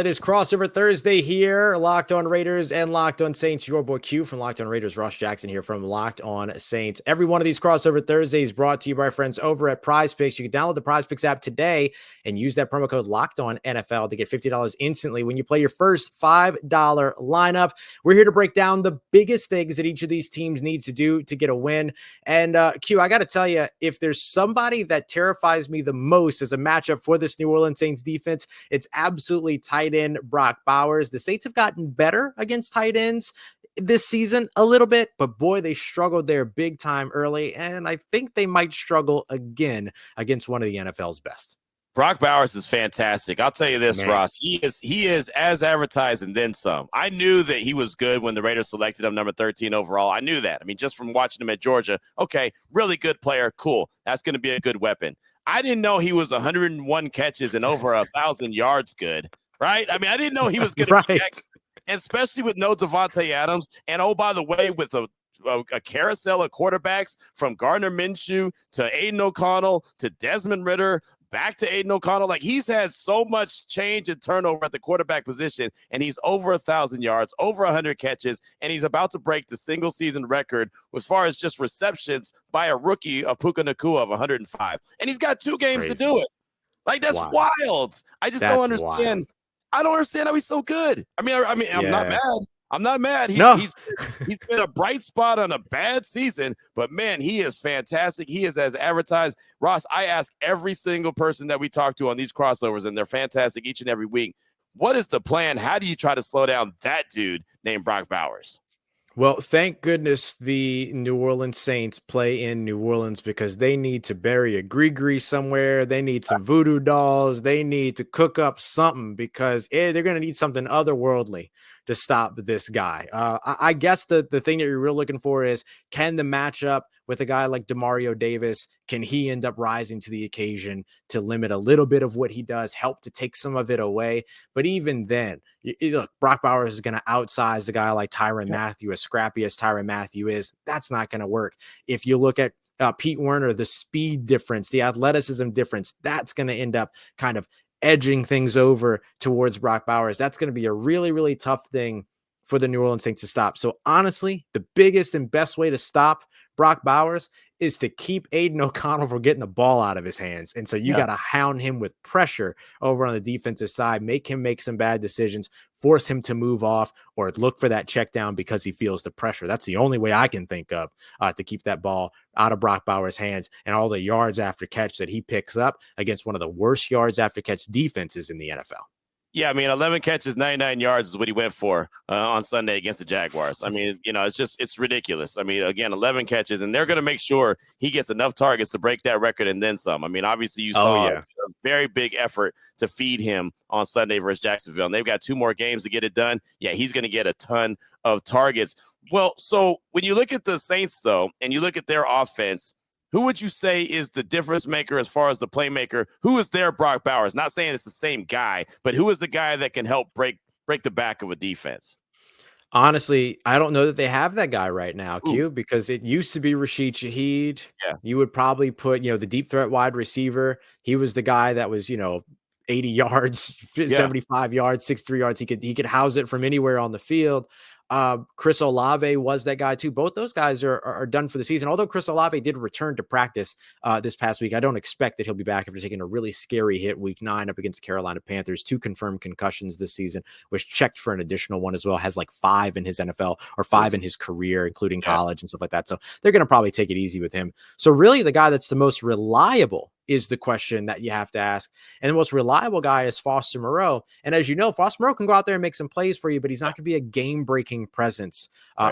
It is Crossover Thursday here. Locked on Raiders and Locked on Saints. Your boy Q from Locked on Raiders. Ross Jackson here from Locked on Saints. Every one of these Crossover Thursdays brought to you by our friends over at PrizePicks. You can download the PrizePicks app today and use that promo code Locked on NFL to get $50 instantly when you play your first $5 lineup. We're here to break down the biggest things that each of these teams needs to do to get a win. And Q, I got to tell you, if there's somebody that terrifies me the most as a matchup for this New Orleans Saints defense, it's absolutely tight end Brock Bowers. The Saints have gotten better against tight ends this season a little bit, but boy, they struggled there big time early, and I think they might struggle again against one of the NFL's best. Brock Bowers is fantastic. I'll tell you this, Ross. He is as advertised and then some. I knew that he was good when the Raiders selected him number 13 overall. I knew that. I mean, just from watching him at Georgia, okay, really good player, cool. That's going to be a good weapon. I didn't know he was 101 catches and over 1,000 yards good, right? I mean, I didn't know he was going to be that, especially with no Devontae Adams. And, oh, by the way, with a carousel of quarterbacks from Gardner Minshew to Aiden O'Connell to Desmond Ridder, back to Aiden O'Connell. Like, he's had so much change and turnover at the quarterback position, and he's over 1,000 yards, over 100 catches, and he's about to break the single season record as far as just receptions by a rookie of Puka Nacua of 105. And he's got 2 games to do it. Like, that's wild. I just don't understand. Wild. I don't understand how he's so good. I mean, I'm not mad. I'm not mad. He's been a bright spot on a bad season, but, man, he is fantastic. He is as advertised. Ross, I ask every single person that we talk to on these crossovers, and they're fantastic each and every week, what is the plan? How do you try to slow down that dude named Brock Bowers? Well, thank goodness the New Orleans Saints play in New Orleans, because they need to bury a gree somewhere. They need some voodoo dolls. They need to cook up something, because they're going to need something otherworldly to stop this guy. I guess the thing that you're really looking for is, can the matchup with a guy like Demario Davis, can he end up rising to the occasion to limit a little bit of what he does, help to take some of it away? But even then, look, Brock Bowers is going to outsize a guy like Tyrann Mathieu, as scrappy as Tyrann Mathieu is. That's not going to work. If you look at Pete Werner, the speed difference, the athleticism difference, that's going to end up kind of edging things over towards Brock Bowers. That's going to be a really, really tough thing for the New Orleans Saints to stop. So honestly, the biggest and best way to stop Brock Bowers is to keep Aiden O'Connell from getting the ball out of his hands. And so you got to hound him with pressure over on the defensive side, make him make some bad decisions, force him to move off, or look for that check down because he feels the pressure. That's the only way I can think of to keep that ball out of Brock Bowers' hands, and all the yards after catch that he picks up against one of the worst yards after catch defenses in the NFL. Yeah, I mean, 11 catches, 99 yards is what he went for on Sunday against the Jaguars. I mean, it's ridiculous. I mean, again, 11 catches, and they're going to make sure he gets enough targets to break that record and then some. I mean, obviously you saw a very big effort to feed him on Sunday versus Jacksonville, and they've got 2 more games to get it done. Yeah, he's going to get a ton of targets. Well, so when you look at the Saints, though, and you look at their offense, who would you say is the difference maker as far as the playmaker? Who is their Brock Bowers? Not saying it's the same guy, but who is the guy that can help break the back of a defense? Honestly, I don't know that they have that guy right now, Q, because it used to be Rashid Shaheed. Yeah. You would probably put, the deep threat wide receiver. He was the guy that was, 80 yards, 75 yards, 63 yards. He could house it from anywhere on the field. Chris Olave was that guy too. Both those guys are done for the season. Although Chris Olave did return to practice this past week, I don't expect that he'll be back after taking a really scary hit week 9 up against the Carolina Panthers. 2 confirmed concussions this season, was checked for an additional one as well. Has like 5 in his NFL or 5 in his career, including college and stuff like that. So they're going to probably take it easy with him. So really the guy that's the most reliable is the question that you have to ask. And the most reliable guy is Foster Moreau. And as you know, Foster Moreau can go out there and make some plays for you, but he's not going to be a game-breaking presence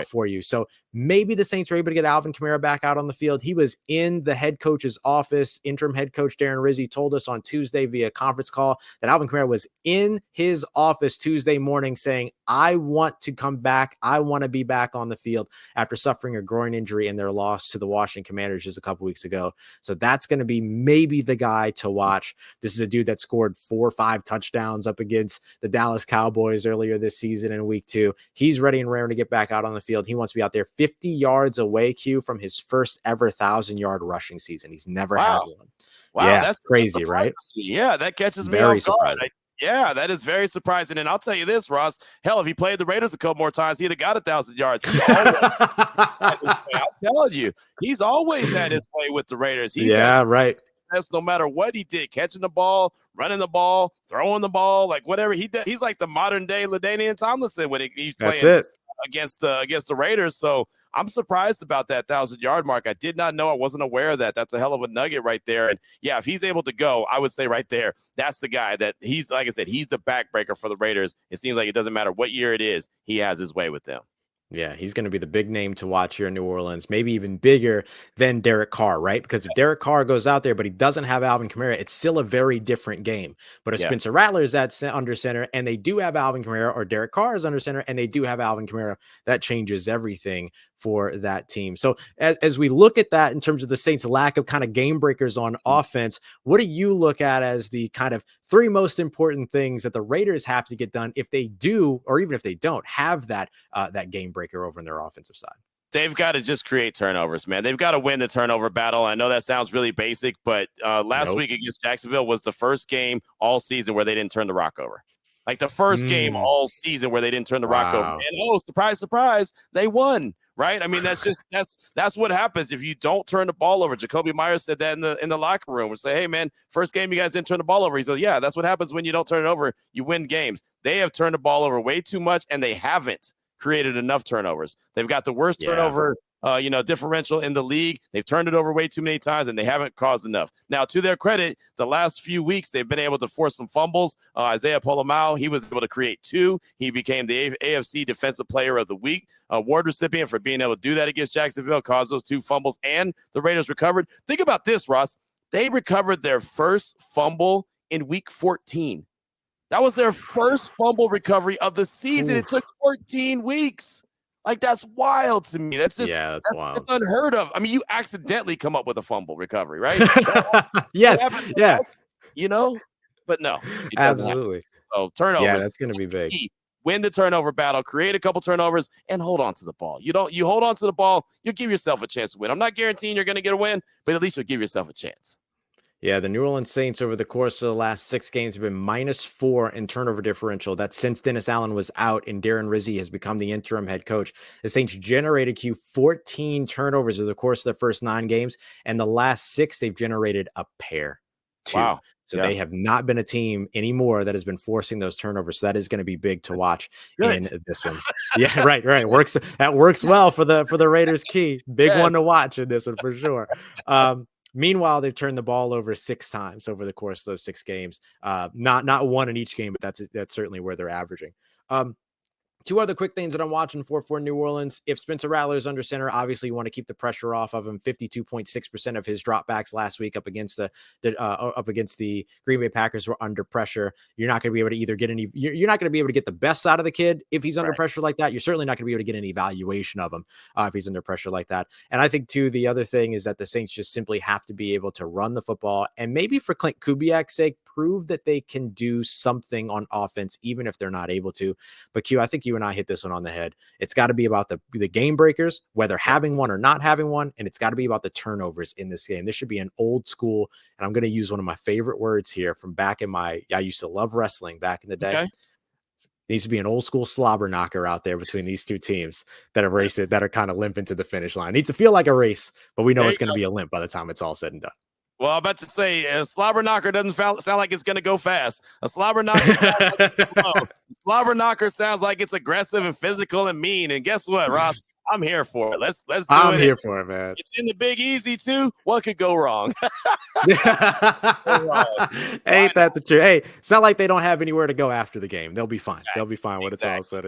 for you. So maybe the Saints are able to get Alvin Kamara back out on the field. He was in the head coach's office. Interim head coach Darren Rizzi told us on Tuesday via conference call that Alvin Kamara was in his office Tuesday morning saying, I want to come back. I want to be back on the field after suffering a groin injury in their loss to the Washington Commanders just a couple weeks ago. So that's going to be maybe the guy to watch. This is a dude that scored 4 or 5 touchdowns up against the Dallas Cowboys earlier this season in week 2. He's ready and raring to get back out on the field. He wants to be out there 50 yards away, Q, from his first ever 1,000-yard rushing season. He's never had one. Wow, yeah, that's crazy, right? Yeah, that catches me off guard. Yeah, that is very surprising. And I'll tell you this, Ross. Hell, if he played the Raiders a couple more times, he'd have got 1,000 yards. He always had his way. I'm telling you, he's always had his way with the Raiders. He's had Yeah, right. no matter what he did, catching the ball, running the ball, throwing the ball, like whatever he did. He's like the modern day LaDainian Tomlinson when he's That's playing it. against the Raiders. So I'm surprised about that 1,000-yard mark. I did not know. I wasn't aware of that. That's a hell of a nugget right there. And yeah, if he's able to go, I would say right there, that's the guy that he's, like I said, he's the backbreaker for the Raiders. It seems like it doesn't matter what year it is. He has his way with them. Yeah, he's going to be the big name to watch here in New Orleans, maybe even bigger than Derek Carr, right? Because if Derek Carr goes out there, but he doesn't have Alvin Kamara, it's still a very different game. But if Spencer Rattler is at under center and they do have Alvin Kamara, or Derek Carr is under center and they do have Alvin Kamara, that changes everything for that team. So as we look at that in terms of the Saints' lack of kind of game breakers on offense, what do you look at as the kind of three most important things that the Raiders have to get done if they do, or even if they don't have that that game breaker over in their offensive side? They've got to just create turnovers, man. They've got to win the turnover battle. I know that sounds really basic, but last week against Jacksonville was the first game all season where they didn't turn the rock over. Like the first game all season where they didn't turn the rock over. And surprise, surprise, they won. Right? I mean, that's what happens if you don't turn the ball over. Jacoby Myers said that in the locker room. We say, hey man, first game you guys didn't turn the ball over. He said, yeah, that's what happens when you don't turn it over. You win games. They have turned the ball over way too much, and they haven't created enough turnovers. They've got the worst turnover differential in the league. They've turned it over way too many times, and they haven't caused enough. Now, to their credit, the last few weeks, they've been able to force some fumbles. Isaiah Polamau, he was able to create 2. He became the AFC Defensive Player of the Week award recipient for being able to do that against Jacksonville, caused those 2 fumbles, and the Raiders recovered. Think about this, Ross. They recovered their first fumble in week 14. That was their first fumble recovery of the season. It took 14 weeks. Like, that's wild to me. That's just that's unheard of. I mean, you accidentally come up with a fumble recovery, right? Yes. Yeah. But no. Absolutely. So turnovers. Yeah, that's going to be big. Win the turnover battle, create a couple turnovers, and hold on to the ball. You hold on to the ball, you'll give yourself a chance to win. I'm not guaranteeing you're going to get a win, but at least you'll give yourself a chance. Yeah, the New Orleans Saints over the course of the last 6 games have been -4 in turnover differential. That's since Dennis Allen was out and Darren Rizzi has become the interim head coach. The Saints generated 14 turnovers over the course of the first 9 games, and the last 6 they've generated a pair. 2. Wow. So they have not been a team anymore that has been forcing those turnovers. So that is going to be big to watch in this one. Yeah, right. That works well for the Raiders key. Big one to watch in this one for sure. Meanwhile, they've turned the ball over 6 times over the course of those 6 games. Not one in each game, but that's certainly where they're averaging. 2 other quick things that I'm watching for New Orleans. If Spencer Rattler is under center, obviously you want to keep the pressure off of him. 52.6% of his dropbacks last week up against the Green Bay Packers were under pressure. You're not going to be able to either get any. You're not going to be able to get the best out of the kid if he's under pressure like that. You're certainly not going to be able to get any evaluation of him if he's under pressure like that. And I think too, the other thing is that the Saints just simply have to be able to run the football, and maybe for Clint Kubiak's sake, prove that they can do something on offense, even if they're not able to. But Q, I think you and I hit this one on the head. It's got to be about the game breakers, whether having one or not having one, and it's got to be about the turnovers in this game. This should be an old school, and I'm going to use one of my favorite words here from back in I used to love wrestling back in the day. Okay. Needs to be an old school slobber knocker out there between these 2 teams that are kind of limping to the finish line. It needs to feel like a race, but we know it's going to be a limp by the time it's all said and done. Well, I'm about to say a slobber knocker doesn't sound like it's going to go fast. A slobber knocker sounds like it's slow. A slobber knocker sounds like it's aggressive and physical and mean. And guess what, Ross? I'm here for it. Let's do it. I'm here for it, man. It's in the Big Easy too. What could go wrong? Ain't that the truth? Hey, it's not like they don't have anywhere to go after the game. They'll be fine. They'll be fine when it's all said and done.